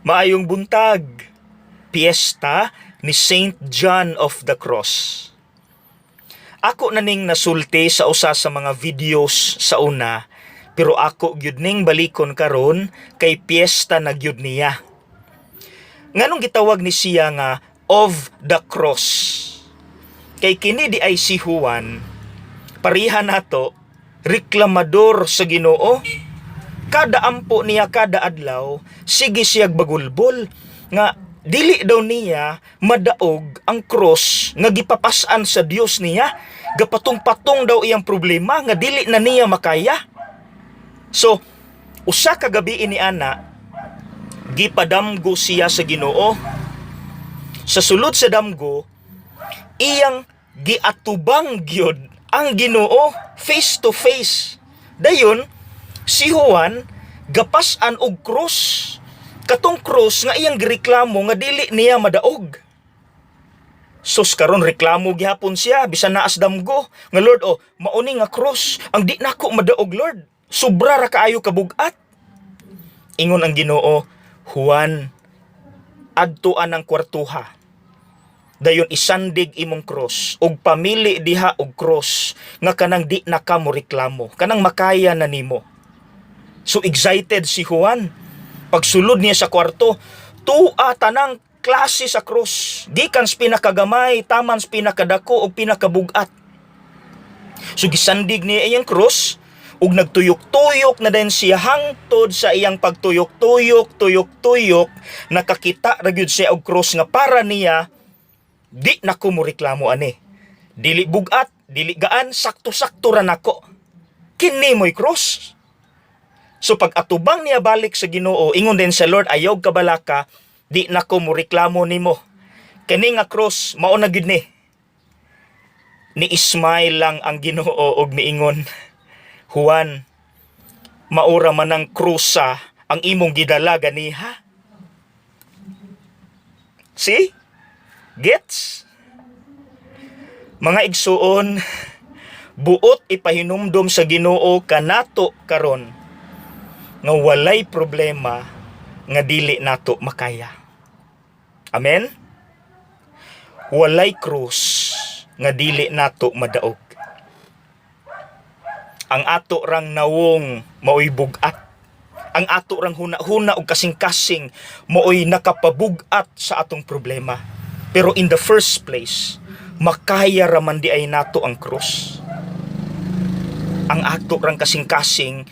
Maayong buntag, piyesta ni Saint John of the Cross. Ako na ning nasulti sa usa sa mga videos sa una, pero ako gyud ning balikon karon kay piyesta na gyud niya. Nganong gitawag ni siya nga of the cross? Kay kini di ay si Juan, pareha nato, reklamador sa Ginoo. Kada ampo niya kada adlaw, sige siyag bagulbol nga dili daw niya madaog ang cross nga gipapas-an sa Dios niya. Gapatong-patong daw iyang problema nga dili na niya makaya. So, usa ka gabi ini ana, gipadamgo siya sa Ginoo. Sa sulod sa damgo, iyang giatubang gyud ang Ginoo face to face. Dayon si Juan gapas-an og krus. Katong krus nga iyang gireklamo nga dili niya madaog. Sus karon reklamo gihapon siya bisan naas damgo nga Lord, mauni nga krus ang di nako madaog, Lord. Sobra ra kaayo kabugat. Ingon ang Ginoo, Juan, adtuan ang kwartuha. Dayon isandig imong cross og pamili diha og cross nga kanang di na ka mo reklamo, kanang makaya na nimo. So excited si Juan. Pagsulod niya sa kwarto, tuwa tanang klase sa cross. Gikan sa pinakagamay, taman sa pinakadako o pinakabugat. So gisandig niya iyang cross ug nagtuyok-tuyok na din siya hangtod sa iyang pagtuyok-tuyok, nakakita ra gyud siya og cross nga para niya di nako mo reklamo ani. Dili bugat, dili gaan, sakto-sakto ra nako. Kini mo'y cross. So pag atubang niya balik sa Ginoo, ingon din sa Lord, ayaw kabalaka, di nako mo reklamo nimo. Kani nga cross mao na gyud ni. Ni Ismail lang ang Ginoo og miingon, Juan, maura man ang krusa ang imong gidala ganiha. See? Gets? Mga igsuon, buot ipahinumdom sa Ginoo kanato karon nga walay problema nga dili nato makaya. Amen? Walay krus nga dili nato madaog. Ang ato rang nawong maoy bugat. Ang ato rang huna-huna og kasing-kasing maoy nakapabugat sa atong problema. Pero in the first place, makaya raman di ay nato ang krus. Ang ato rang kasing-kasing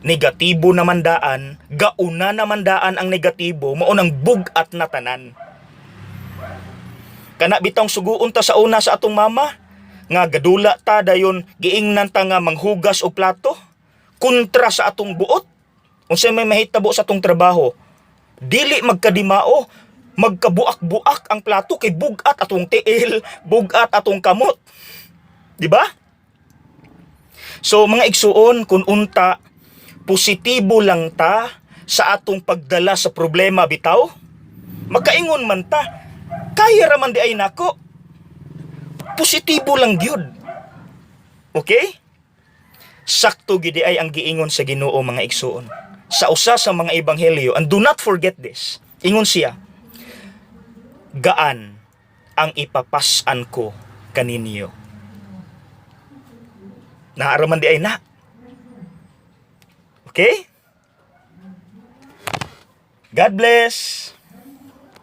negatibo naman daan, gauna naman daan ang negatibo, mao nang bugat na tanan. Kana bitong suguon ta sa una sa atong mama, nga gadula ta dayon giingnan ta nga manghugas og plato, kontra sa atong buot. Unsay may mahitabo sa atong trabaho, dili magkadimao, magkabuak-buak ang plato kay bugat atong tiil, bugat atong kamot. Di ba? So mga igsuon, kun unta positibo lang ta sa atong pagdala sa problema bitaw, makaingon man ta, kaya raman di ay nako. Positibo lang gyud. Okay? Sakto gid ay ang giingon sa Ginoo mga igsuon. Sa usa sa mga ebanghelyo, and do not forget this. Ingon siya, gaan ang ipapasan ko kaninyo. Naaraman di ay na. Okay? God bless.